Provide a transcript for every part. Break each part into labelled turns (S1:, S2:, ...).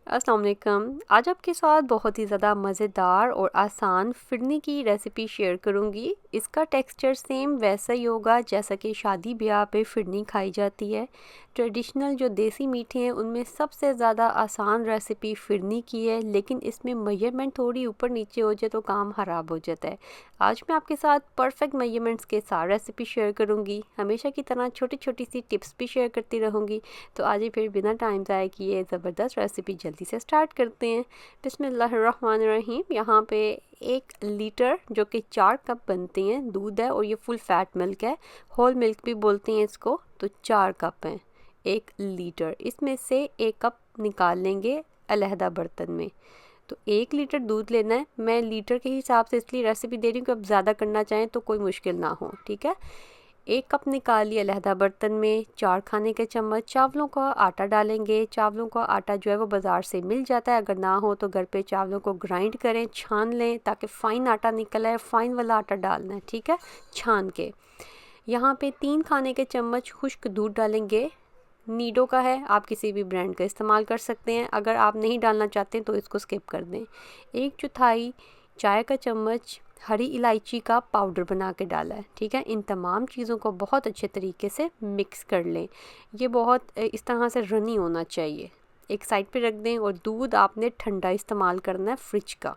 S1: अस्सलाम वालेकुम। आज आपके साथ बहुत ही ज़्यादा मज़ेदार और आसान फ़िरनी की रेसिपी शेयर करूंगी। इसका टेक्सचर सेम वैसा ही होगा जैसा कि शादी ब्याह पे फ़िरनी खाई जाती है। ट्रेडिशनल जो देसी मीठे हैं उनमें सबसे ज़्यादा आसान रेसिपी फ़िरनी की है, लेकिन इसमें मेजरमेंट थोड़ी ऊपर नीचे हो जाए तो काम ख़राब हो जाता है। आज मैं आपके साथ परफेक्ट मेजरमेंट्स के साथ रेसिपी शेयर करूँगी। हमेशा की तरह छोटी छोटी सी टिप्स भी शेयर करती रहूँगी। तो आज ही फिर बिना टाइम ज़ाया किए ज़बरदस्त रेसिपी जल्दी से स्टार्ट करते हैं। बिस्मिल्लाहिर्रहमानिर्रहीम। यहाँ पे 1 लीटर जो कि 4 कप बनते हैं दूध है, और ये फुल फैट मिल्क है, होल मिल्क भी बोलते हैं इसको। तो 4 कप हैं 1 लीटर, इसमें से 1 कप निकाल लेंगे अलहदा बर्तन में। तो 1 लीटर दूध लेना है। मैं लीटर के हिसाब से इसलिए रेसिपी दे रही हूँ कि आप ज़्यादा करना चाहें तो कोई मुश्किल ना हो, ठीक है। 1 कप निकाल लिया अलहदा बर्तन में। 4 खाने के चम्मच चावलों का आटा डालेंगे। चावलों का आटा जो है वो बाज़ार से मिल जाता है, अगर ना हो तो घर पे चावलों को ग्राइंड करें, छान लें ताकि फ़ाइन आटा निकल आए। फ़ाइन वाला आटा डालना है, ठीक है, छान के। यहाँ पे 3 खाने के चम्मच खुश्क दूध डालेंगे। नीडो का है, आप किसी भी ब्रांड का इस्तेमाल कर सकते हैं। अगर आप नहीं डालना चाहते तो इसको स्किप कर दें। 1/4 चाय का चम्मच हरी इलायची का पाउडर बना के डाला है, ठीक है। इन तमाम चीज़ों को बहुत अच्छे तरीके से मिक्स कर लें। ये बहुत इस तरह से रनी होना चाहिए। एक साइड पे रख दें, और दूध आपने ठंडा इस्तेमाल करना है, फ्रिज का।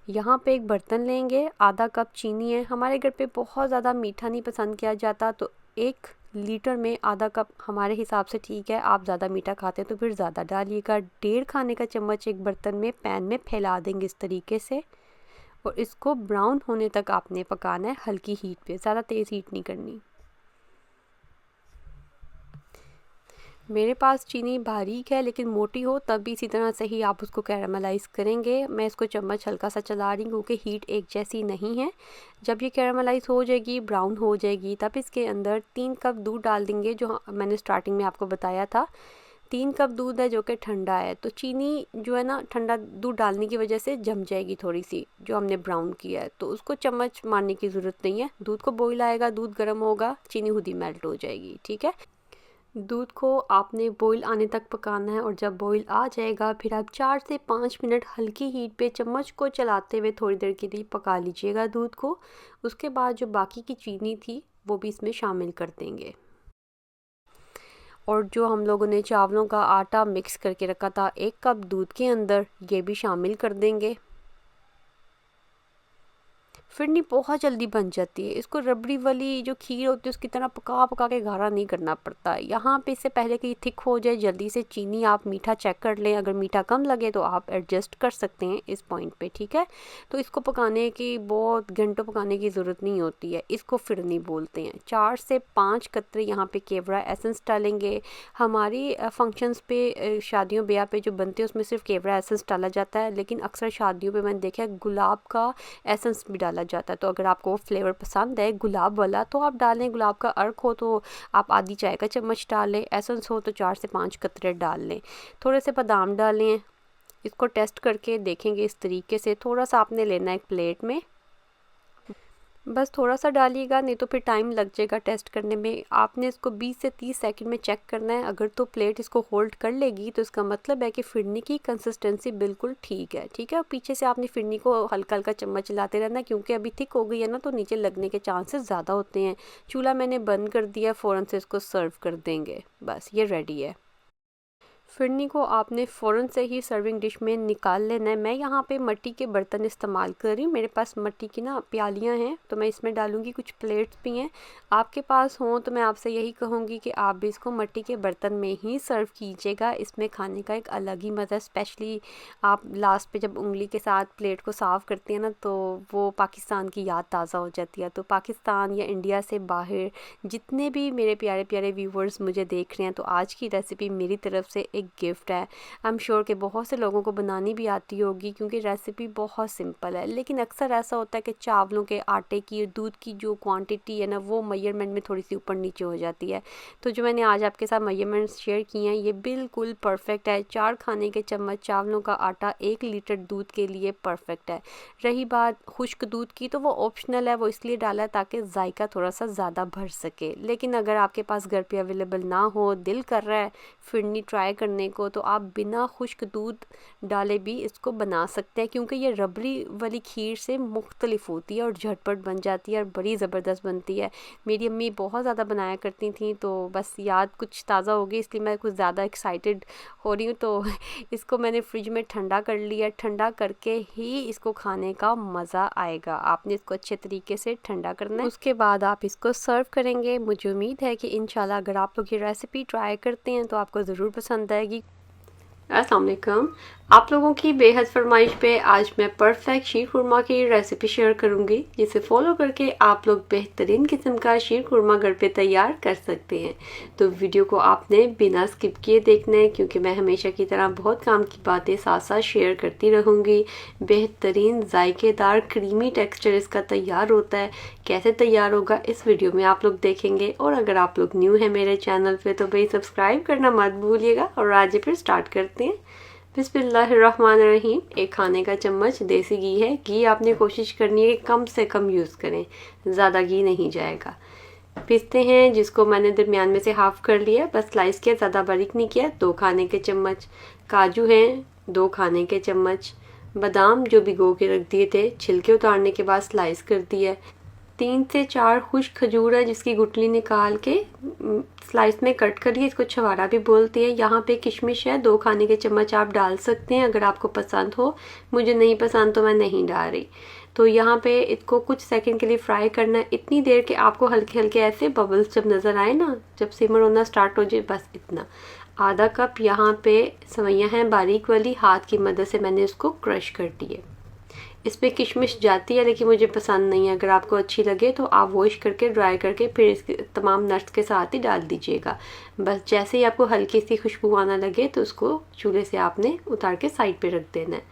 S1: यहाँ पे एक बर्तन लेंगे, आधा कप चीनी है। हमारे घर पे बहुत ज़्यादा मीठा नहीं पसंद किया जाता, तो 1 लीटर में आधा कप हमारे हिसाब से ठीक है। आप ज़्यादा मीठा खाते हैं तो फिर ज़्यादा डालिएगा। 1.5 खाने का चम्मच एक बर्तन में पैन में फैला देंगे इस तरीके से, और इसको ब्राउन होने तक आपने पकाना है, हल्की हीट पे, ज़्यादा तेज़ हीट नहीं करनी। मेरे पास चीनी बारीक है, लेकिन मोटी हो तब भी इसी तरह से ही आप उसको कैरामलाइज़ करेंगे। मैं इसको चम्मच हल्का सा चला रही हूँ क्योंकि हीट एक जैसी नहीं है। जब ये कैरामलाइज़ हो जाएगी, ब्राउन हो जाएगी, तब इसके अंदर 3 कप दूध डाल देंगे, जो मैंने स्टार्टिंग में आपको बताया था। 3 कप दूध है जो कि ठंडा है, तो चीनी जो है ना, ठंडा दूध डालने की वजह से जम जाएगी थोड़ी सी, जो हमने ब्राउन किया है। तो उसको चम्मच मारने की ज़रूरत नहीं है। दूध को बॉईल आएगा, दूध गर्म होगा, चीनी खुद ही मेल्ट हो जाएगी, ठीक है। दूध को आपने बॉईल आने तक पकाना है, और जब बॉईल आ जाएगा फिर आप 4 से 5 मिनट हल्की हीट पे चम्मच को चलाते हुए थोड़ी देर के लिए पका लीजिएगा दूध को। उसके बाद जो बाकी की चीनी थी वो भी इसमें शामिल कर देंगे, और जो हम लोगों ने चावलों का आटा मिक्स करके रखा था 1 कप दूध के अंदर, ये भी शामिल कर देंगे। फिरनी बहुत जल्दी बन जाती है। इसको रबड़ी वाली जो खीर होती है उसकी तरह पका पका के गाढ़ा नहीं करना पड़ता। यहाँ पे इससे पहले कि थिक हो जाए, जल्दी से चीनी आप मीठा चेक कर लें। अगर मीठा कम लगे तो आप एडजस्ट कर सकते हैं इस पॉइंट पे, ठीक है। तो इसको पकाने की बहुत घंटों पकाने की ज़रूरत नहीं होती है। इसको फिरनी बोलते हैं। 4 से 5 कतरे यहाँ पे केवड़ा एसेंस डालेंगे। हमारी फंक्शंस पे, शादियों ब्याह पे जो बनते हैं उसमें सिर्फ केवड़ा एसेंस डाला जाता है, लेकिन अक्सर शादियों पे मैंने देखा है गुलाब का एसेंस भी डाला जाता है। तो अगर आपको फ्लेवर पसंद है गुलाब वाला तो आप डालें। गुलाब का अर्क हो तो आप आधी चाय का चम्मच डालें। एसेंस हो तो 4 से 5 कतरे डाल लें। थोड़े से बादाम डालें। इसको टेस्ट करके देखेंगे इस तरीके से। थोड़ा सा आपने लेना है एक प्लेट में, बस थोड़ा सा डालिएगा, नहीं तो फिर टाइम लग जाएगा टेस्ट करने में। आपने इसको 20 से 30 सेकंड में चेक करना है। अगर तो प्लेट इसको होल्ड कर लेगी तो इसका मतलब है कि फिरनी की कंसिस्टेंसी बिल्कुल ठीक है, ठीक है। और पीछे से आपने फिरनी को हल्का हल्का चम्मच चलाते रहना है, क्योंकि अभी थिक हो गई है ना, तो नीचे लगने के चांसेस ज़्यादा होते हैं। चूल्हा मैंने बंद कर दिया, फ़ौरन से इसको सर्व कर देंगे। बस ये रेडी है। फिरनी को आपने फ़ौरन से ही सर्विंग डिश में निकाल लेना है। मैं यहाँ पे मिट्टी के बर्तन इस्तेमाल कर रही हूँ। मेरे पास मिट्टी की ना प्यालियाँ हैं, तो मैं इसमें डालूँगी। कुछ प्लेट्स भी हैं, आपके पास हों तो मैं आपसे यही कहूँगी कि आप भी इसको मिट्टी के बर्तन में ही सर्व कीजिएगा। इसमें खाने का एक अलग ही मज़ा, स्पेशली आप लास्ट पे जब उंगली के साथ प्लेट को साफ़ करते हैं ना, तो वो पाकिस्तान की याद ताज़ा हो जाती है। तो पाकिस्तान या इंडिया से बाहर जितने भी मेरे प्यारे प्यारे व्यूवर्स मुझे देख रहे हैं, तो आज की रेसिपी मेरी तरफ से एक गिफ्ट है। आई एम श्योर कि बहुत से लोगों को बनानी भी आती होगी, क्योंकि रेसिपी बहुत सिंपल है। लेकिन अक्सर ऐसा होता है कि चावलों के आटे की और दूध की जो क्वांटिटी है ना, वो मेजरमेंट में थोड़ी सी ऊपर नीचे हो जाती है। तो जो मैंने आज आपके साथ मेजरमेंट्स शेयर किए हैं ये बिल्कुल परफेक्ट है। 4 खाने के चम्मच चावलों का आटा 1 लीटर दूध के लिए परफेक्ट है। रही बात खुश्क दूध की, तो वो ऑप्शनल है, वो इसलिए डाला है ताकि जायका थोड़ा सा ज़्यादा भर सके। लेकिन अगर आपके पास घर पे अवेलेबल ना हो, दिल कर रहा है फिरनी ट्राई करने करने को तो आप बिना खुश्क दूध डाले भी इसको बना सकते हैं, क्योंकि ये रबड़ी वाली खीर से मुख्तलिफ होती है और झटपट बन जाती है और बड़ी ज़बरदस्त बनती है। मेरी अम्मी बहुत ज़्यादा बनाया करती थी, तो बस याद कुछ ताज़ा हो गई, इसलिए मैं कुछ ज़्यादा एक्साइटेड हो रही हूँ। तो इसको मैंने फ्रिज में ठंडा कर लिया। ठंडा करके ही इसको खाने का मज़ा आएगा। आपने इसको अच्छे तरीके से ठंडा करना है, उसके बाद आप इसको सर्व करेंगे। मुझे उम्मीद है कि इंशाल्लाह अगर आप लोग ये रेसिपी ट्राई करते हैं तो आपको ज़रूर पसंद आएगी। अस्सलाम वालेकुम। आप लोगों की बेहद फरमाइश पे आज मैं परफेक्ट शीर खुरमा की रेसिपी शेयर करूंगी, जिसे फॉलो करके आप लोग बेहतरीन किस्म का शीर खुरमा घर पे तैयार कर सकते हैं। तो वीडियो को आपने बिना स्किप किए देखना है, क्योंकि मैं हमेशा की तरह बहुत काम की बातें साथ साथ शेयर करती रहूँगी। बेहतरीन जायकेदार क्रीमी टेक्स्चर इसका तैयार होता है। कैसे तैयार होगा इस वीडियो में आप लोग देखेंगे। और अगर आप लोग न्यू है मेरे चैनल पे तो भाई सब्सक्राइब करना मत भूलिएगा। और आज फिर स्टार्ट करते हैं। बिस्मिल्लाहिर्रहमानिर्रहीम। एक खाने का चम्मच देसी घी है। घी आपने कोशिश करनी है कि कम से कम यूज़ करें, ज़्यादा घी नहीं जाएगा। पिस्ते हैं जिसको मैंने दरमियान में से हाफ़ कर लिया, बस स्लाइस किया, ज़्यादा बारीक नहीं किया, 2 खाने के चम्मच। काजू हैं 2 खाने के चम्मच। बादाम जो भिगो के रख दिए थे, छिलके उतारने के बाद स्लाइस कर दिया। 3 से 4 खुश्क खजूर है जिसकी गुठली निकाल के स्लाइस में कट करिए, इसको छवारा भी बोलते हैं। यहाँ पे किशमिश है 2 खाने के चम्मच आप डाल सकते हैं अगर आपको पसंद हो। मुझे नहीं पसंद तो मैं नहीं डाल रही। तो यहाँ पे इसको कुछ सेकंड के लिए फ्राई करना है, इतनी देर के आपको हल्के हल्के ऐसे बबल्स जब नज़र आए ना, जब सिमर होना स्टार्ट हो जाए, बस इतना। आधा कप यहाँ पे सवैयाँ हैं बारीक वाली, हाथ की मदद से मैंने इसको क्रश कर दिए। इसमें किशमिश जाती है लेकिन मुझे पसंद नहीं है। अगर आपको अच्छी लगे तो आप वॉश करके ड्राई करके फिर इसके तमाम नट्स के साथ ही डाल दीजिएगा। बस जैसे ही आपको हल्की सी खुशबू आना लगे तो उसको चूल्हे से आपने उतार के साइड पे रख देना है।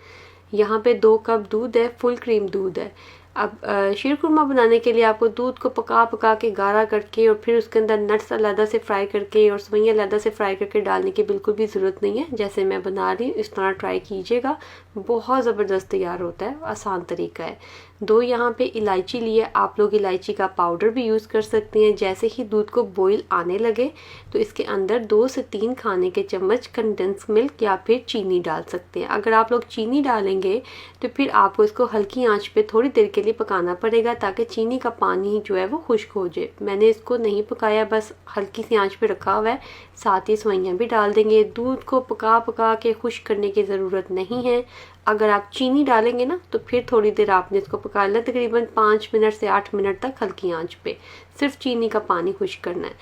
S1: यहाँ पे 2 कप दूध है, फुल क्रीम दूध है। अब शीर खुरमा बनाने के लिए आपको दूध को पका पका के गाढ़ा करके और फिर उसके अंदर नट्स अलग से फ्राई करके और सवैयाँ अलग से फ्राई करके डालने की बिल्कुल भी ज़रूरत नहीं है। जैसे मैं बना रही हूँ इस तरह ट्राई कीजिएगा, बहुत ज़बरदस्त तैयार होता है, आसान तरीका है। 2 यहाँ पे इलायची लिए, आप लोग इलायची का पाउडर भी यूज़ कर सकते हैं। जैसे ही दूध को बॉईल आने लगे तो इसके अंदर 2 से 3 खाने के चम्मच कंडेंस मिल्क या फिर चीनी डाल सकते हैं। अगर आप लोग चीनी डालेंगे तो फिर आपको इसको हल्की आंच पे थोड़ी देर के लिए पकाना पड़ेगा ताकि चीनी का पानी जो है वो खुश्क हो जाए। मैंने इसको नहीं पकाया, बस हल्की सी आंच पे रखा हुआ है। साथ ही सवैयाँ भी डाल देंगे। दूध को पका पका के खुश्क करने की ज़रूरत नहीं है। अगर आप चीनी डालेंगे ना तो फिर थोड़ी देर आपने इसको पका लेना, तकरीबन 5 मिनट से 8 मिनट तक हल्की आंच पे सिर्फ चीनी का पानी खुश्क करना है।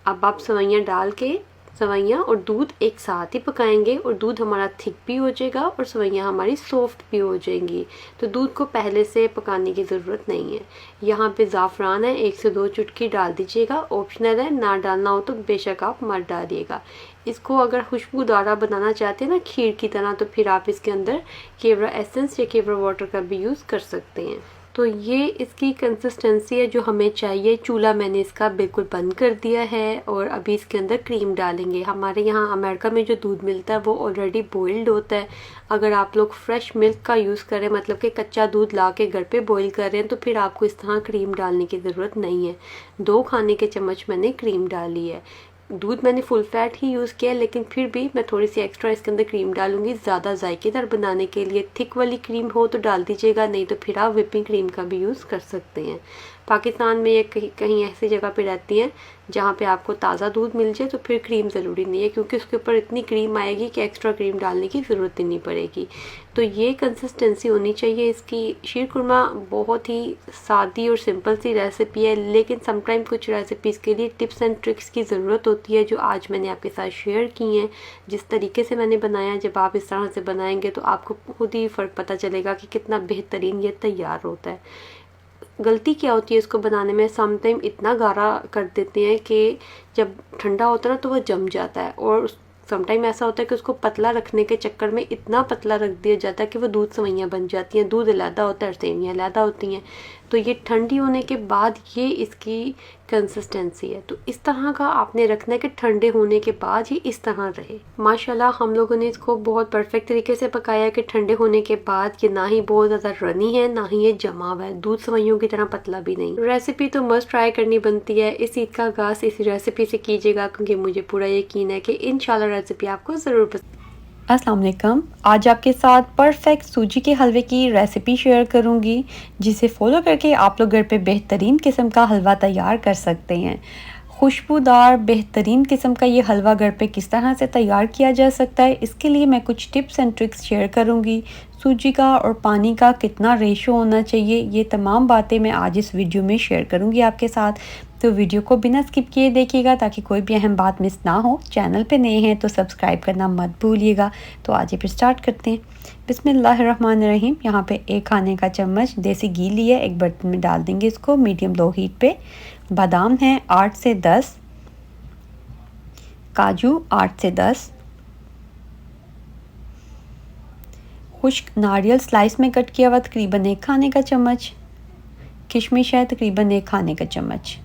S1: अब आप सवैयाँ डाल के सवैयाँ और दूध एक साथ ही पकाएंगे और दूध हमारा थिक भी हो जाएगा और सवैयाँ हमारी सॉफ्ट भी हो जाएंगी। तो दूध को पहले से पकाने की ज़रूरत नहीं है। यहाँ पे ज़ाफ़रान है, 1 से 2 चुटकी डाल दीजिएगा, ऑप्शनल है, ना डालना हो तो बेशक आप मत डालिएगा। इसको अगर खुशबूदार बनाना चाहते हैं ना खीर की तरह, तो फिर आप इसके अंदर केवड़ा एसेंस या केवड़ा वाटर का भी यूज़ कर सकते हैं। तो ये इसकी कंसिस्टेंसी है जो हमें चाहिए। चूल्हा मैंने इसका बिल्कुल बंद कर दिया है और अभी इसके अंदर क्रीम डालेंगे। हमारे यहाँ अमेरिका में जो दूध मिलता है वो ऑलरेडी बॉइल्ड होता है। अगर आप लोग फ्रेश मिल्क का यूज़ करें, मतलब कि कच्चा दूध ला के घर पे बॉईल कर रहे हैं, तो फिर आपको इस तरह क्रीम डालने की ज़रूरत नहीं है। 2 खाने के चम्मच मैंने क्रीम डाली है। दूध मैंने फुल फैट ही यूज़ किया, लेकिन फिर भी मैं थोड़ी सी एक्स्ट्रा इसके अंदर क्रीम डालूंगी ज़्यादा जायकेदार बनाने के लिए। थिक वाली क्रीम हो तो डाल दीजिएगा, नहीं तो फिर आप व्हिपिंग क्रीम का भी यूज़ कर सकते हैं। पाकिस्तान में ये कहीं ऐसी जगह पे रहती हैं जहाँ पे आपको ताज़ा दूध मिल जाए तो फिर क्रीम ज़रूरी नहीं है, क्योंकि उसके ऊपर इतनी क्रीम आएगी कि एक्स्ट्रा क्रीम डालने की ज़रूरत ही नहीं पड़ेगी। तो ये कंसिस्टेंसी होनी चाहिए इसकी। शीर खुरमा बहुत ही सादी और सिंपल सी रेसिपी है, लेकिन समटाइम कुछ रेसिपीज़ के लिए टिप्स एंड ट्रिक्स की ज़रूरत होती है, जो आज मैंने आपके साथ शेयर की हैं। जिस तरीके से मैंने बनाया, जब आप इस तरह से बनाएंगे तो आपको खुद ही फ़र्क पता चलेगा कि कितना बेहतरीन ये तैयार होता है। गलती क्या होती है इसको बनाने में, समटाइम इतना गाढ़ा कर देते हैं कि जब ठंडा होता है ना तो वह जम जाता है, और समटाइम ऐसा होता है कि उसको पतला रखने के चक्कर में इतना पतला रख दिया जाता है कि वो दूध सवैयाँ बन जाती हैं। दूध अलहदा होता है और सेवइयाँ अलहदा होती हैं। तो ये ठंडी होने के बाद ये इसकी कंसिस्टेंसी है। तो इस तरह का आपने रखना है कि ठंडे होने के बाद ही इस तरह रहे। माशाल्लाह हम लोगों ने इसको बहुत परफेक्ट तरीके से पकाया कि ठंडे होने के बाद ये ना ही बहुत ज़्यादा रनी है, ना ही ये जमा हुआ है, दूध सवैयों की तरह पतला भी नहीं। रेसिपी तो मस्ट ट्राई करनी बनती है। इस ईद का आगाज़ इसी रेसिपी से कीजिएगा, क्योंकि मुझे पूरा यकीन है कि इंशाल्लाह रेसिपी आपको ज़रूर पसंद। अस्सलाम वालेकुम, आज आपके साथ परफेक्ट सूजी के हलवे की रेसिपी शेयर करूंगी, जिसे फॉलो करके आप लोग घर पे बेहतरीन किस्म का हलवा तैयार कर सकते हैं। खुशबूदार बेहतरीन किस्म का ये हलवा घर पे किस तरह से तैयार किया जा सकता है, इसके लिए मैं कुछ टिप्स एंड ट्रिक्स शेयर करूंगी। सूजी का और पानी का कितना रेशो होना चाहिए, ये तमाम बातें मैं आज इस वीडियो में शेयर करूंगी आपके साथ। तो वीडियो को बिना स्किप किए देखिएगा ताकि कोई भी अहम बात मिस ना हो। चैनल पे नए हैं तो सब्सक्राइब करना मत भूलिएगा। तो आज फिर स्टार्ट करते हैं। बिस्मिल्लाहिर्रहमानिर्रहीम। यहाँ पे 1 खाने का चम्मच देसी घी लिया, एक बर्तन में डाल देंगे इसको मीडियम लो हीट पे। बादाम हैं 8 से 10, काजू 8 से 10, खुश्क नारियल स्लाइस में कट किया हुआ तकरीबन 1 खाने का चम्मच, किशमिश है तकरीबन 1 खाने का चम्मच।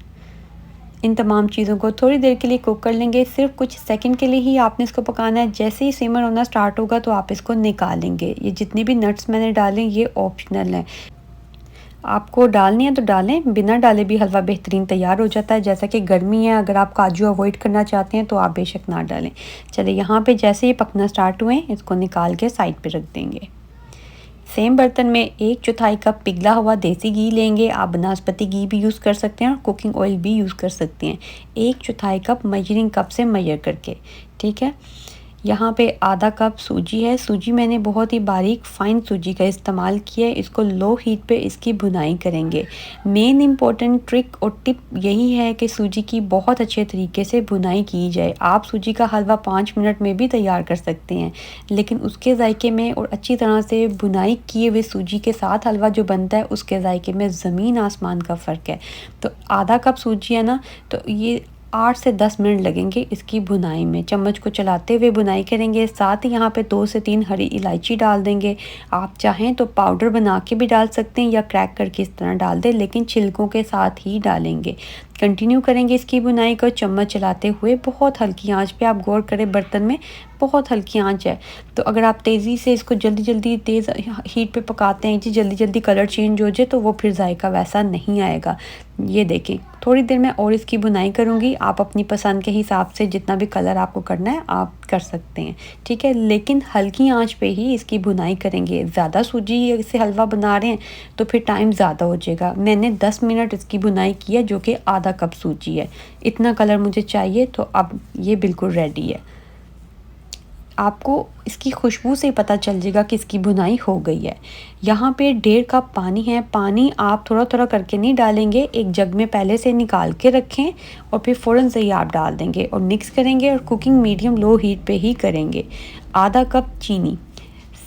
S1: इन तमाम चीज़ों को थोड़ी देर के लिए कुक कर लेंगे, सिर्फ कुछ सेकंड के लिए ही आपने इसको पकाना है। जैसे ही सिमर होना स्टार्ट होगा तो आप इसको निकालेंगे। ये जितने भी नट्स मैंने डाले ये ऑप्शनल हैं, आपको डालनी है तो डालें, बिना डाले भी हलवा बेहतरीन तैयार हो जाता है। जैसा कि गर्मी है, अगर आप काजू अवॉइड करना चाहते हैं तो आप बेशक ना डालें। चलिए यहाँ पे जैसे ही पकना स्टार्ट हुए इसको निकाल के साइड पे रख देंगे। सेम बर्तन में 1/4 कप पिघला हुआ देसी घी लेंगे। आप बनास्पति घी भी यूज़ कर सकते हैं और कुकिंग ऑयल भी यूज़ कर सकते हैं। 1/4 कप मेजरिंग कप से मेजर करके, ठीक है। यहाँ पे आधा कप सूजी है। सूजी मैंने बहुत ही बारीक फाइन सूजी का इस्तेमाल किया है। इसको लो हीट पे इसकी भुनाई करेंगे। मेन इम्पोर्टेंट ट्रिक और टिप यही है कि सूजी की बहुत अच्छे तरीके से भुनाई की जाए। आप सूजी का हलवा 5 मिनट में भी तैयार कर सकते हैं, लेकिन उसके जायके में और अच्छी तरह से भुनाई किए हुए सूजी के साथ हलवा जो बनता है उसके जायके में ज़मीन आसमान का फ़र्क है। तो आधा कप सूजी है ना, तो ये 8 से 10 मिनट लगेंगे इसकी भुनाई में। चम्मच को चलाते हुए भुनाई करेंगे। साथ ही यहाँ पे 2 से 3 हरी इलायची डाल देंगे। आप चाहें तो पाउडर बना के भी डाल सकते हैं या क्रैक करके इस तरह डाल दें, लेकिन छिलकों के साथ ही डालेंगे। कंटिन्यू करेंगे इसकी भुनाई को चम्मच चलाते हुए। बहुत हल्की आंच पे, आप गौर करें बर्तन में बहुत हल्की आंच है। तो अगर आप तेज़ी से इसको जल्दी तेज़ हीट पे पकाते हैं, जल्दी कलर चेंज हो जाए तो वो फिर जायका वैसा नहीं आएगा। ये देखें, थोड़ी देर में और इसकी भुनाई करूँगी। आप अपनी पसंद के हिसाब से जितना भी कलर आपको करना है आप कर सकते हैं, ठीक है, लेकिन हल्की आंच पे ही इसकी भुनाई करेंगे। ज़्यादा सूजी से हलवा बना रहे हैं तो फिर टाइम ज़्यादा हो जाएगा। मैंने 10 मिनट इसकी भुनाई की है, जो कि आधा कप सूजी है। इतना कलर मुझे चाहिए, तो अब ये बिल्कुल रेडी है। आपको इसकी खुशबू से पता चल जाएगा कि इसकी भुनाई हो गई है। यहाँ पे 1.5 कप पानी है। पानी आप थोड़ा थोड़ा करके नहीं डालेंगे, एक जग में पहले से निकाल के रखें और फिर फ़ौरन से ही आप डाल देंगे और मिक्स करेंगे और कुकिंग मीडियम लो हीट पे ही करेंगे। आधा कप चीनी,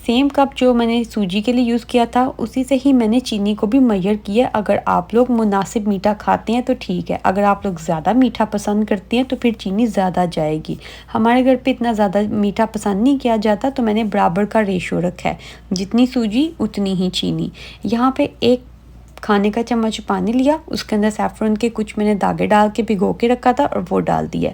S1: सेम कप जो मैंने सूजी के लिए यूज़ किया था उसी से ही मैंने चीनी को भी मेजर किया। अगर आप लोग मुनासिब मीठा खाते हैं तो ठीक है, अगर आप लोग ज़्यादा मीठा पसंद करते हैं तो फिर चीनी ज़्यादा जाएगी। हमारे घर पे इतना ज़्यादा मीठा पसंद नहीं किया जाता, तो मैंने बराबर का रेशो रखा है, जितनी सूजी उतनी ही चीनी। यहाँ पे 1 खाने का चम्मच पानी लिया, उसके अंदर सैफ़रन के कुछ मैंने धागे डाल के भिगो के रखा था और वो डाल दिया।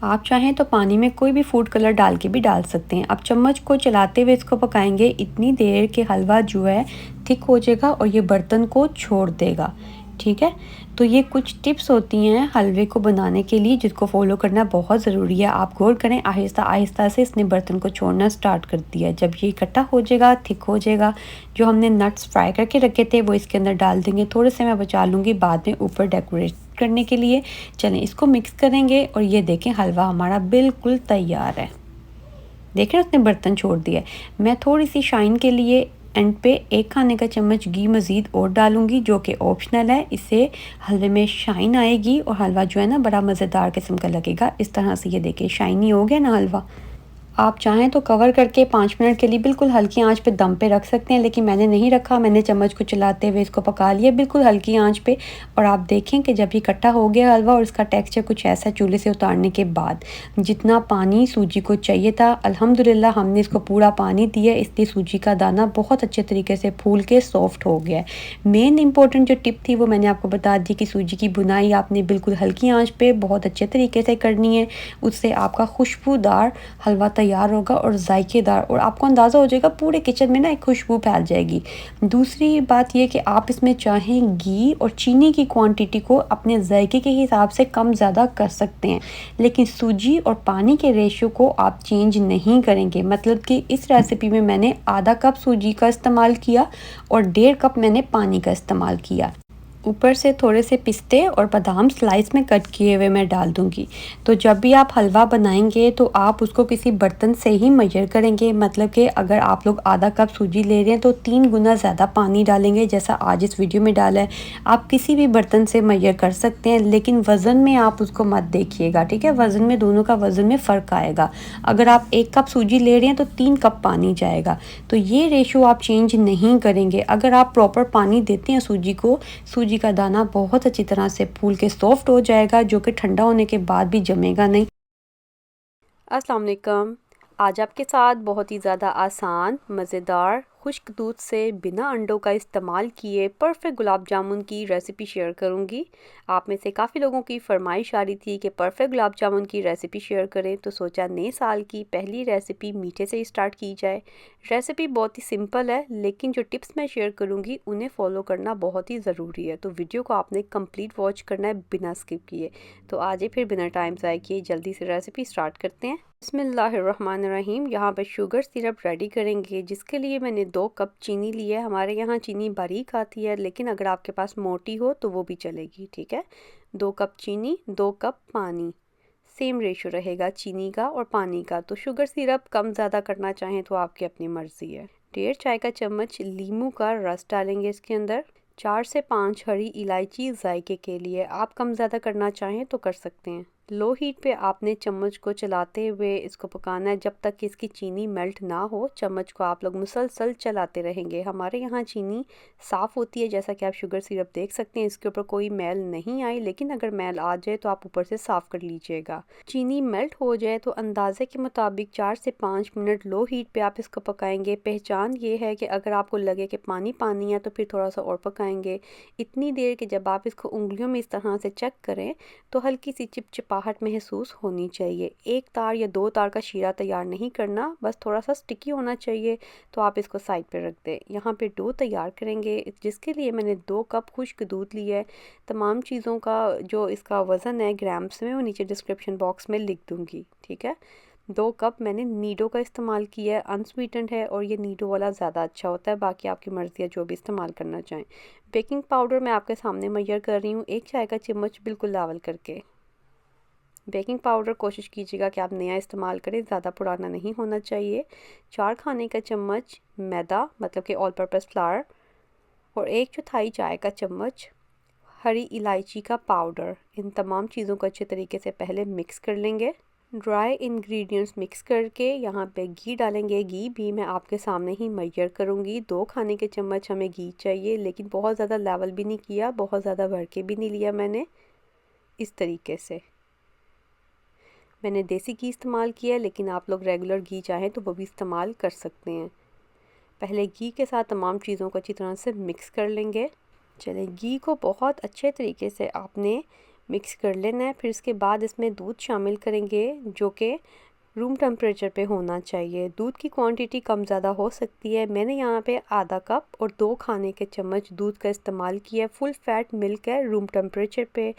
S1: आप चाहें तो पानी में कोई भी फूड कलर डाल के भी डाल सकते हैं। अब चम्मच को चलाते हुए इसको पकाएंगे इतनी देर के हलवा जो है थिक हो जाएगा और ये बर्तन को छोड़ देगा, ठीक है। तो ये कुछ टिप्स होती हैं हलवे को बनाने के लिए, जिसको फॉलो करना बहुत ज़रूरी है। आप गौर करें, आहिस्ता आहिस्ता से इसने बर्तन को छोड़ना स्टार्ट कर दिया। जब ये इकट्ठा हो जाएगा, थिक हो जाएगा, जो हमने नट्स फ्राई करके रखे थे वो इसके अंदर डाल देंगे। थोड़े से मैं बचा लूँगी बाद में ऊपर डेकोरेट करने के लिए। चलें इसको मिक्स करेंगे और ये देखें हलवा हमारा बिल्कुल तैयार है। देखें उसने बर्तन छोड़ दिया। मैं थोड़ी सी शाइन के लिए एंड पे 1 खाने का चम्मच घी मज़ीद और डालूंगी, जो कि ऑप्शनल है। इससे हलवे में शाइन आएगी और हलवा जो है ना बड़ा मज़ेदार किस्म का लगेगा। इस तरह से ये देखिए शाइनी हो गया ना हलवा। आप चाहें तो कवर करके 5 मिनट के लिए बिल्कुल हल्की आंच पे दम पे रख सकते हैं, लेकिन मैंने नहीं रखा। मैंने चम्मच को चलाते हुए इसको पका लिया बिल्कुल हल्की आंच पे। और आप देखें कि जब ये इकट्ठा हो गया हलवा और इसका टेक्सचर कुछ ऐसा चूल्हे से उतारने के बाद, जितना पानी सूजी को चाहिए था अल्हम्दुलिल्लाह हमने इसको पूरा पानी दिया, इसलिए सूजी का दाना बहुत अच्छे तरीके से फूल के सॉफ्ट हो गया है। मेन इंपॉर्टेंट जो टिप थी वो मैंने आपको बता दी कि सूजी की भुनाई आपने बिल्कुल हल्की आँच पर बहुत अच्छे तरीके से करनी है, उससे आपका खुशबूदार हलवा तैयार तैयार होगा और जायकेदार, और आपको अंदाज़ा हो जाएगा पूरे किचन में ना एक खुशबू फैल जाएगी। दूसरी बात ये कि आप इसमें चाहें घी और चीनी की क्वांटिटी को अपने जायके के हिसाब से कम ज़्यादा कर सकते हैं, लेकिन सूजी और पानी के रेशियो को आप चेंज नहीं करेंगे। मतलब कि इस रेसिपी में मैंने आधा कप सूजी का इस्तेमाल किया और 1.5 कप मैंने पानी का इस्तेमाल किया। ऊपर से थोड़े से पिस्ते और बादाम स्लाइस में कट किए हुए मैं डाल दूंगी। तो जब भी आप हलवा बनाएंगे तो आप उसको किसी बर्तन से ही मेजर करेंगे। मतलब कि अगर आप लोग आधा कप सूजी ले रहे हैं तो 3 गुना ज़्यादा पानी डालेंगे, जैसा आज इस वीडियो में डाला है। आप किसी भी बर्तन से मेजर कर सकते हैं, लेकिन वज़न में आप उसको मत देखिएगा, ठीक है। वज़न में दोनों का वज़न में फ़र्क आएगा। अगर आप 1 कप सूजी ले रहे हैं तो 3 कप पानी जाएगा। तो ये रेशो आप चेंज नहीं करेंगे। अगर आप प्रॉपर पानी देते हैं सूजी को, सूजी का दाना बहुत अच्छी तरह से फूल के सॉफ्ट हो जाएगा, जो कि ठंडा होने के बाद भी जमेगा नहीं। अस्सलाम वालेकुम। आज आपके साथ बहुत ही ज़्यादा आसान, मज़ेदार, खुश्क दूध से बिना अंडों का इस्तेमाल किए परफेक्ट गुलाब जामुन की रेसिपी शेयर करूंगी। आप में से काफ़ी लोगों की फरमाइश आ रही थी कि परफेक्ट गुलाब जामुन की रेसिपी शेयर करें, तो सोचा नए साल की पहली रेसिपी मीठे से ही स्टार्ट की जाए। रेसिपी बहुत ही सिंपल है, लेकिन जो टिप्स मैं शेयर करूंगी उन्हें फॉलो करना बहुत ही ज़रूरी है। तो वीडियो को आपने कंप्लीट वॉच करना है बिना स्किप किए। तो आज ही फिर बिना टाइम ज़ाय किए जल्दी से रेसिपी स्टार्ट करते हैं। बिस्मिल्लाहिर्रहमानिर्रहीम। यहाँ पे शुगर सिरप रेडी करेंगे, जिसके लिए मैंने 2 कप चीनी ली है। हमारे यहाँ चीनी बारीक आती है, लेकिन अगर आपके पास मोटी हो तो वो भी चलेगी, ठीक है। 2 कप चीनी, 2 कप पानी, सेम रेशो रहेगा चीनी का और पानी का। तो शुगर सिरप कम ज़्यादा करना चाहें तो आपकी अपनी मर्ज़ी है। 1.5 चाय का चम्मच लीमू का रस डालेंगे इसके अंदर। 4 से 5 हरी इलायची जायके के लिए, आप कम ज़्यादा करना चाहें तो कर सकते हैं। लो हीट पे आपने चम्मच को चलाते हुए इसको पकाना है जब तक कि इसकी चीनी मेल्ट ना हो। चम्मच को आप लोग मुसलसल चलाते रहेंगे। हमारे यहाँ चीनी साफ़ होती है, जैसा कि आप शुगर सिरप देख सकते हैं, इसके ऊपर कोई मैल नहीं आई, लेकिन अगर मैल आ जाए तो आप ऊपर से साफ़ कर लीजिएगा। चीनी मेल्ट हो जाए तो अंदाजे के मुताबिक 4 से 5 मिनट लो हीट पे आप इसको पकाएंगे। पहचान ये है कि अगर आपको लगे कि पानी पानी है तो फिर थोड़ा सा और पकाएंगे। इतनी देर कि जब आप इसको उंगलियों में इस तरह से चेक करें तो हल्की सी चिपचिपाहट महसूस होनी चाहिए। 1 तार या 2 तार का शीरा तैयार नहीं करना, बस थोड़ा सा स्टिकी होना चाहिए। तो आप इसको साइड पे रख दें। यहाँ पे डो तैयार करेंगे, जिसके लिए मैंने 2 कप खुश्क दूध लिया है। तमाम चीज़ों का जो इसका वज़न है ग्राम्स में, वो नीचे डिस्क्रिप्शन बॉक्स में लिख दूँगी, ठीक है। 2 कप मैंने नीडो का इस्तेमाल किया है, अनस्वीटेंड है, और ये नीडो वाला ज़्यादा अच्छा होता है। बाकी आपकी मर्ज़ी है जो भी इस्तेमाल करना चाहें। बेकिंग पाउडर मैं आपके सामने मेजर कर रही हूँ, 1 चाय का चम्मच बिल्कुल लेवल करके। बेकिंग पाउडर कोशिश कीजिएगा कि आप नया इस्तेमाल करें, ज़्यादा पुराना नहीं होना चाहिए। 4 खाने का चम्मच मैदा, मतलब कि ऑल पर्पस फ्लावर, और 1/4 चाय का चम्मच हरी इलायची का पाउडर। इन तमाम चीज़ों को अच्छे तरीके से पहले मिक्स कर लेंगे। ड्राई इंग्रेडिएंट्स मिक्स करके यहाँ पे घी डालेंगे। घी भी मैं आपके सामने ही मेजर करूँगी। 2 खाने के चम्मच हमें घी चाहिए, लेकिन बहुत ज़्यादा लेवल भी नहीं किया, बहुत ज़्यादा भर के भी नहीं लिया मैंने। इस तरीके से मैंने देसी घी इस्तेमाल किया है, लेकिन आप लोग रेगुलर घी चाहें तो वो भी इस्तेमाल कर सकते हैं। पहले घी के साथ तमाम चीज़ों को अच्छी तरह से मिक्स कर लेंगे। चलिए, घी को बहुत अच्छे तरीके से आपने मिक्स कर लेना है। फिर इसके बाद इसमें दूध शामिल करेंगे, जो कि रूम टेम्परेचर पे होना चाहिए। दूध की क्वांटिटी कम ज़्यादा हो सकती है। मैंने यहाँ पे आधा कप और 2 खाने के चम्मच दूध का इस्तेमाल किया है। फुल फैट मिल्क है, रूम टेम्परेचर पे।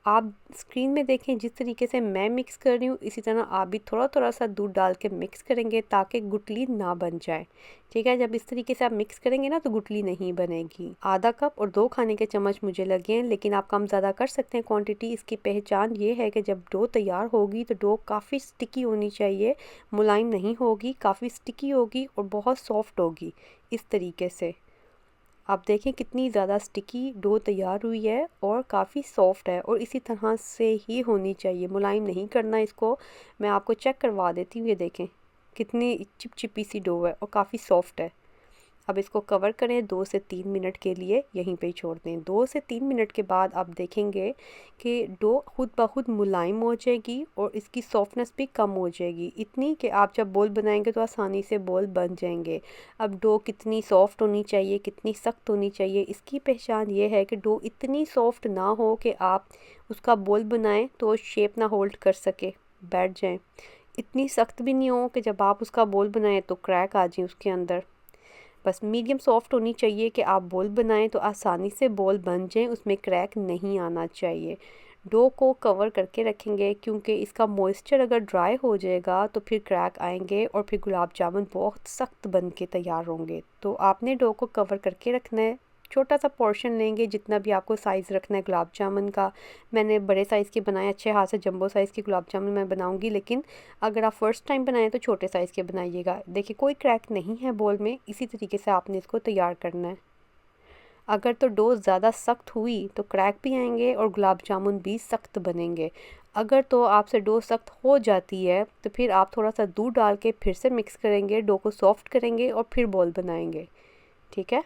S1: आप स्क्रीन में देखें जिस तरीके से मैं मिक्स कर रही हूँ, इसी तरह आप भी थोड़ा थोड़ा सा दूध डाल के मिक्स करेंगे ताकि गुठली ना बन जाए, ठीक है। जब इस तरीके से आप मिक्स करेंगे ना तो गुठली नहीं बनेगी। आधा कप और 2 खाने के चम्मच मुझे लगे हैं, लेकिन आप कम ज़्यादा कर सकते हैं क्वांटिटी। इसकी पहचान ये है कि जब डो तैयार होगी तो डो काफ़ी स्टिकी होनी चाहिए, मुलायम नहीं होगी, काफ़ी स्टिकी होगी और बहुत सॉफ्ट होगी। इस तरीके से आप देखें कितनी ज़्यादा स्टिकी डो तैयार हुई है और काफ़ी सॉफ्ट है, और इसी तरह से ही होनी चाहिए, मुलायम नहीं करना इसको। मैं आपको चेक करवा देती हूँ, ये देखें कितनी चिपचिपी सी डो है और काफ़ी सॉफ्ट है। अब इसको कवर करें 2 से 3 मिनट के लिए, यहीं पे ही छोड़ दें। 2 से 3 मिनट के बाद आप देखेंगे कि डो खुद ब खुद मुलायम हो जाएगी और इसकी सॉफ्टनेस भी कम हो जाएगी, इतनी कि आप जब बोल बनाएंगे तो आसानी से बोल बन जाएंगे। अब डो कितनी सॉफ्ट होनी चाहिए, कितनी सख्त होनी चाहिए, इसकी पहचान ये है कि डो इतनी सॉफ्ट ना हो कि आप उसका बोल बनाएं तो शेप ना होल्ड कर सके, बैठ जाएं, इतनी सख्त भी नहीं हो कि जब आप उसका बोल बनाएं तो क्रैक आ जाए उसके अंदर। बस मीडियम सॉफ्ट होनी चाहिए कि आप बोल बनाएं तो आसानी से बोल बन जाएं, उसमें क्रैक नहीं आना चाहिए। डो को कवर करके रखेंगे क्योंकि इसका मॉइस्चर अगर ड्राई हो जाएगा तो फिर क्रैक आएंगे और फिर गुलाब जामुन बहुत सख्त बन के तैयार होंगे। तो आपने डो को कवर करके रखना है। छोटा सा पोर्शन लेंगे जितना भी आपको साइज़ रखना है गुलाब जामुन का। मैंने बड़े साइज़ के बनाए, अच्छे हाथ से जंबो साइज़ के गुलाब जामुन मैं बनाऊंगी, लेकिन अगर आप फर्स्ट टाइम बनाएं तो छोटे साइज़ के बनाइएगा। देखिए कोई क्रैक नहीं है बोल में, इसी तरीके से आपने इसको तैयार करना है। अगर तो डो ज़्यादा सख्त हुई तो क्रैक भी आएंगे और गुलाब जामुन भी सख्त बनेंगे। अगर तो आपसे डो सख्त हो जाती है तो फिर आप थोड़ा सा दूध डाल के फिर से मिक्स करेंगे, डो को सॉफ्ट करेंगे और फिर बॉल बनाएंगे। ठीक है,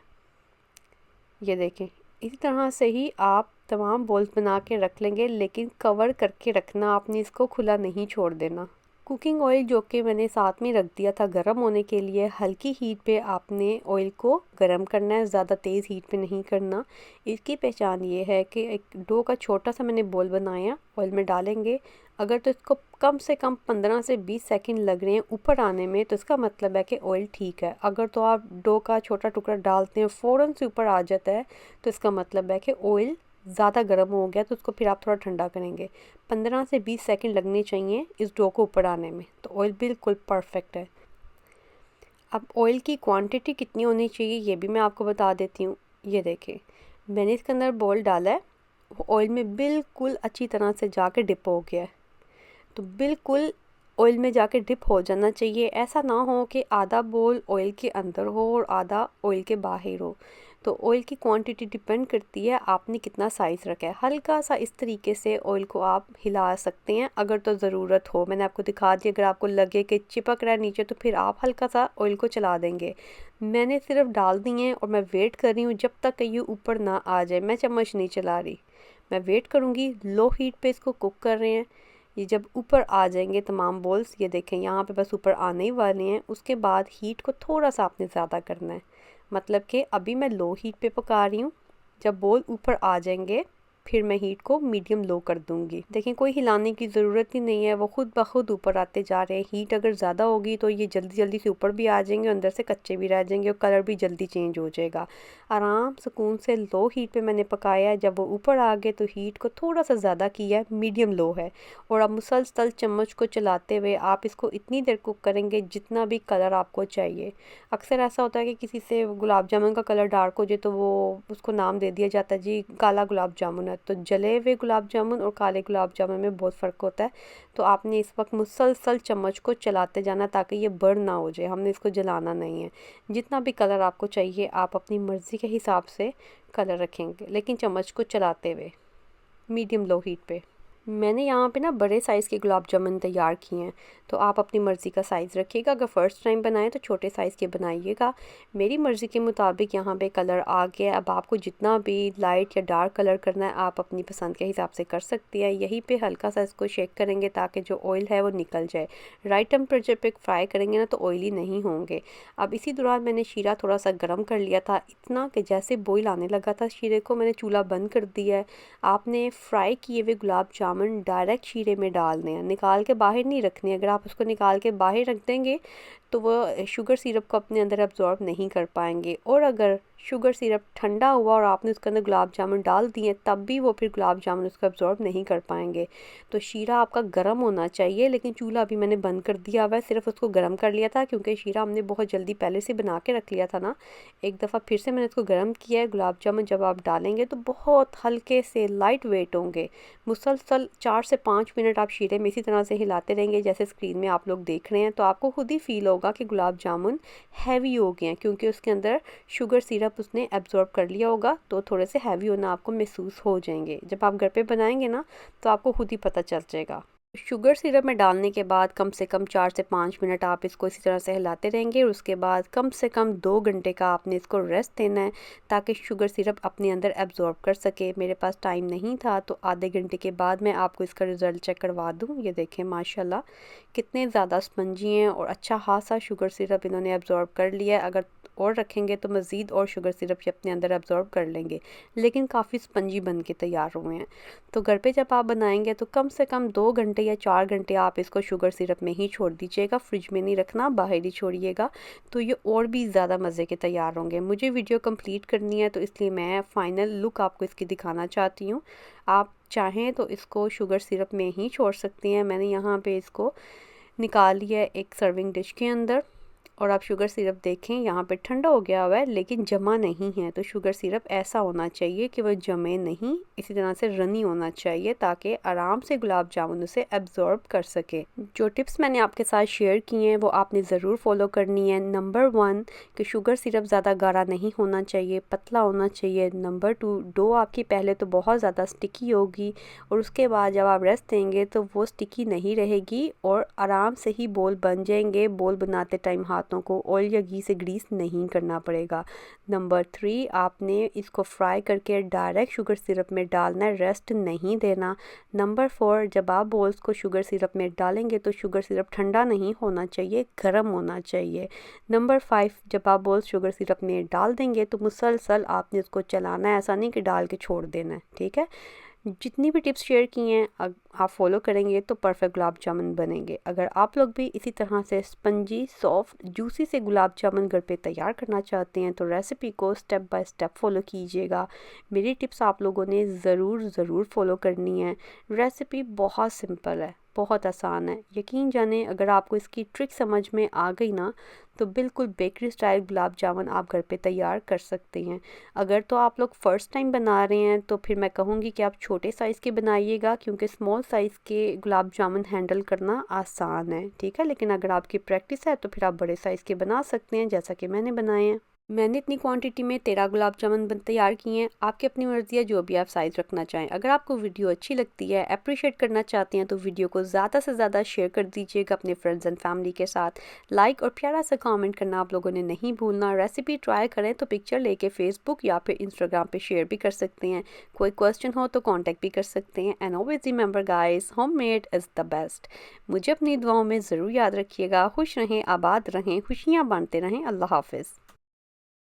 S1: ये देखें इसी तरह से ही आप तमाम बॉल्स बना के रख लेंगे, लेकिन कवर करके रखना, आपने इसको खुला नहीं छोड़ देना। कुकिंग ऑयल जो कि मैंने साथ में रख दिया था गर्म होने के लिए, हल्की हीट पे आपने ऑयल को गर्म करना है, ज़्यादा तेज़ हीट पे नहीं करना। इसकी पहचान ये है कि एक डो का छोटा सा मैंने बॉल बनाया, ऑयल में डालेंगे। अगर तो इसको कम से कम 15 से 20 सेकंड लग रहे हैं ऊपर आने में तो इसका मतलब है कि ऑयल ठीक है। अगर तो आप डो का छोटा टुकड़ा डालते हैं फ़ौरन से ऊपर आ जाता है तो इसका मतलब है कि ऑयल ज़्यादा गर्म हो गया, तो उसको फिर आप थोड़ा ठंडा करेंगे। 15 से 20 सेकंड लगने चाहिए इस डो को ऊपर आने में, तो ऑयल बिल्कुल परफेक्ट है। अब ऑयल की क्वांटिटी कितनी होनी चाहिए ये भी मैं आपको बता देती हूँ। ये देखें मैंने इसके अंदर बॉल डाला है, वो ऑयल में बिल्कुल अच्छी तरह से जाके डिप हो गया है। तो बिल्कुल ऑयल में जाके डिप हो जाना चाहिए। ऐसा ना हो कि आधा बोल ऑयल के अंदर हो और आधा ऑयल के बाहर हो। तो ऑयल की क्वांटिटी डिपेंड करती है आपने कितना साइज़ रखा है। हल्का सा इस तरीके से ऑयल को आप हिला सकते हैं अगर तो ज़रूरत हो। मैंने आपको दिखा दिया, अगर आपको लगे कि चिपक रहा है नीचे तो फिर आप हल्का सा ऑयल को चला देंगे। मैंने सिर्फ डाल दिए हैं और मैं वेट कर रही हूँ जब तक ये ऊपर ना आ जाए। मैं चम्मच नहीं चला रही, मैं वेट करूँगी। लो हीट पे इसको कुक कर रहे हैं। ये जब ऊपर आ जाएंगे तमाम बॉल्स, ये देखें यहाँ पे बस ऊपर आने ही वाले हैं। उसके बाद हीट को थोड़ा सा आपने ज़्यादा करना है, मतलब कि अभी मैं लो हीट पे पका रही हूँ। जब बॉल ऊपर आ जाएंगे फिर मैं हीट को मीडियम लो कर दूंगी। देखें कोई हिलाने की ज़रूरत ही नहीं है, वो खुद ब खुद ऊपर आते जा रहे हैं। हीट अगर ज़्यादा होगी तो ये जल्दी जल्दी से ऊपर भी आ जाएंगे, अंदर से कच्चे भी रह जाएंगे और कलर भी जल्दी चेंज हो जाएगा। आराम सुकून से लो हीट पे मैंने पकाया है। जब वो ऊपर आ गए तो हीट को थोड़ा सा ज़्यादा किया है, मीडियम लो है। और अब मुसलसल चम्मच को चलाते हुए आप इसको इतनी देर कुक करेंगे जितना भी कलर आपको चाहिए। अक्सर ऐसा होता है कि किसी से गुलाब जामुन का कलर डार्क हो जाए तो वो उसको नाम दे दिया जाता है जी काला गुलाब जामुन है। तो जले हुए गुलाब जामुन और काले गुलाब जामुन में बहुत फ़र्क होता है। तो आपने इस वक्त मुसलसल चम्मच को चलाते जाना ताकि ये बर्न ना हो जाए, हमने इसको जलाना नहीं है। जितना भी कलर आपको चाहिए आप अपनी मर्ज़ी के हिसाब से कलर रखेंगे, लेकिन चम्मच को चलाते हुए मीडियम लो हीट पे। मैंने यहाँ पे ना बड़े साइज़ के गुलाब जामुन तैयार किए हैं, तो आप अपनी मर्ज़ी का साइज़ रखिएगा। अगर फ़र्स्ट टाइम बनाएं तो छोटे साइज़ के बनाइएगा। मेरी मर्ज़ी के मुताबिक यहाँ पे कलर आ गया। अब आपको जितना भी लाइट या डार्क कलर करना है आप अपनी पसंद के हिसाब से कर सकती है। यहीं पे हल्का सा इसको शेक करेंगे ताकि जो ऑयल है वो निकल जाए। राइट टेम्परेचर पे फ्राई करेंगे ना तो ऑयली नहीं होंगे। अब इसी दौरान मैंने शीरा थोड़ा सा गर्म कर लिया था, इतना कि जैसे बॉयल आने लगा था शीरे को मैंने चूल्हा बंद कर दिया है। आपने फ्राई किए हुए गुलाब जामुन डायरेक्ट शीरे में डालने हैं, निकाल के बाहर नहीं रखने। अगर आप उसको निकाल के बाहर रख देंगे तो वो शुगर सिरप को अपने अंदर एब्जॉर्ब नहीं कर पाएंगे। और अगर शुगर सिरप ठंडा हुआ और आपने उसके अंदर गुलाब जामुन डाल दिए तब भी वो फिर गुलाब जामुन उसको एब्जॉर्ब नहीं कर पाएंगे। तो शीरा आपका गर्म होना चाहिए, लेकिन चूल्हा अभी मैंने बंद कर दिया हुआ है, सिर्फ उसको गर्म कर लिया था क्योंकि शीरा हमने बहुत जल्दी पहले से बना के रख लिया था ना। एक दफ़ा फिर से मैंने इसको गर्म किया है। गुलाब जामुन जब आप डालेंगे तो बहुत हल्के से लाइट वेट होंगे। मुसलसल 4 से 5 मिनट आप शीरे में इसी तरह से हिलाते रहेंगे जैसे स्क्रीन में आप लोग देख रहे हैं। तो आपको खुद ही फील होगा कि गुलाब जामुन हैवी हो गए हैं क्योंकि उसके अंदर शुगर सिरप उसने एब्जॉर्ब कर लिया होगा, तो थोड़े से हैवी होना आपको महसूस हो जाएंगे। जब आप घर पे बनाएंगे ना तो आपको खुद ही पता चल जाएगा। शुगर सिरप में डालने के बाद कम से कम 4 से 5 मिनट आप इसको इसी तरह से हिलाते रहेंगे और उसके बाद कम से कम 2 घंटे का आपने इसको रेस्ट देना है ताकि शुगर सिरप अपने अंदर एब्जॉर्ब कर सके। मेरे पास टाइम नहीं था तो आधे घंटे के बाद मैं आपको इसका रिज़ल्ट चेक करवा दूँ। ये देखें माशाल्लाह कितने ज़्यादा स्पंजी हैं और अच्छा खासा शुगर सिरप इन्होंने एब्जॉर्ब कर लिया है। अगर और रखेंगे तो मज़ीद और शुगर सिरप ये अपने अंदर अब्जॉर्ब कर लेंगे, लेकिन काफ़ी स्पंजी बन के तैयार हुए हैं। तो घर पे जब आप बनाएंगे तो कम से कम 2 घंटे या 4 घंटे आप इसको शुगर सिरप में ही छोड़ दीजिएगा, फ्रिज में नहीं रखना, बाहर ही छोड़िएगा, तो ये और भी ज़्यादा मज़े के तैयार होंगे। मुझे वीडियो कंप्लीट करनी है तो इसलिए मैं फ़ाइनल लुक आपको इसकी दिखाना चाहती हूँ। आप चाहें तो इसको शुगर सिरप में ही छोड़ सकती हैं। मैंने यहाँ पे इसको निकाल लिया है एक सर्विंग डिश के अंदर, और आप शुगर सिरप देखें यहाँ पे ठंडा हो गया हुआ है लेकिन जमा नहीं है। तो शुगर सिरप ऐसा होना चाहिए कि वह जमे नहीं, इसी तरह से रनी होना चाहिए ताकि आराम से गुलाब जामुन उसे एब्जॉर्ब कर सके। जो टिप्स मैंने आपके साथ शेयर किए हैं वो आपने ज़रूर फॉलो करनी है। नंबर 1 कि शुगर सिरप ज़्यादा गाढ़ा नहीं होना चाहिए, पतला होना चाहिए। नंबर 2, डो आपकी पहले तो बहुत ज़्यादा स्टिकी होगी और उसके बाद जब आप रेस्ट देंगे तो वो स्टिकी नहीं रहेगी और आराम से ही बोल बन जाएंगे। बोल बनाते टाइम हाथों को ऑयल या घी से ग्रीस नहीं करना पड़ेगा। नंबर 3, आपने इसको फ्राई करके डायरेक्ट शुगर सिरप में डालना है, रेस्ट नहीं देना। नंबर 4, जब आप बोल्स को शुगर सिरप में डालेंगे तो शुगर सिरप ठंडा नहीं होना चाहिए, गर्म होना चाहिए। नंबर 5, जब आप बोल्स शुगर सिरप में डाल देंगे तो मुसलसल आपने इसको चलाना है, ऐसा नहीं कि डाल के छोड़ देना है, ठीक है। जितनी भी टिप्स शेयर की हैं आप फॉलो करेंगे तो परफेक्ट गुलाब जामुन बनेंगे। अगर आप लोग भी इसी तरह से स्पंजी, सॉफ्ट, जूसी से गुलाब जामुन घर पे तैयार करना चाहते हैं तो रेसिपी को स्टेप बाय स्टेप फॉलो कीजिएगा। मेरी टिप्स आप लोगों ने ज़रूर फॉलो करनी है। रेसिपी बहुत सिंपल है, बहुत आसान है। यकीन जाने अगर आपको इसकी ट्रिक समझ में आ गई ना तो बिल्कुल बेकरी स्टाइल गुलाब जामुन आप घर पे तैयार कर सकते हैं। अगर तो आप लोग फ़र्स्ट टाइम बना रहे हैं तो फिर मैं कहूँगी कि आप छोटे साइज़ के बनाइएगा, क्योंकि स्मॉल साइज़ के गुलाब जामुन हैंडल करना आसान है, ठीक है। लेकिन अगर आपकी प्रैक्टिस है तो फिर आप बड़े साइज़ के बना सकते हैं, जैसा कि मैंने बनाए हैं। मैंने इतनी क्वांटिटी में 13 गुलाब जामुन तैयार किए हैं। आपकी अपनी मर्ज़ी है जो भी आप साइज़ रखना चाहें। अगर आपको वीडियो अच्छी लगती है, अप्रिशिएट करना चाहते हैं तो वीडियो को ज़्यादा से ज़्यादा शेयर कर दीजिएगा अपने फ्रेंड्स एंड फैमिली के साथ। लाइक और प्यारा सा कमेंट करना आप लोगों ने नहीं भूलना। रेसिपी ट्राई करें तो पिक्चर लेके फेसबुक या फिर इंस्टाग्राम पे शेयर भी कर सकते हैं। कोई क्वेश्चन हो तो कॉन्टेक्ट भी कर सकते हैं। And always remember guys, homemade is the best. मुझे अपनी दुआओं में ज़रूर याद रखिएगा। खुश रहें, आबाद रहें, खुशियाँ बांटते रहें। अल्लाह हाफिज़।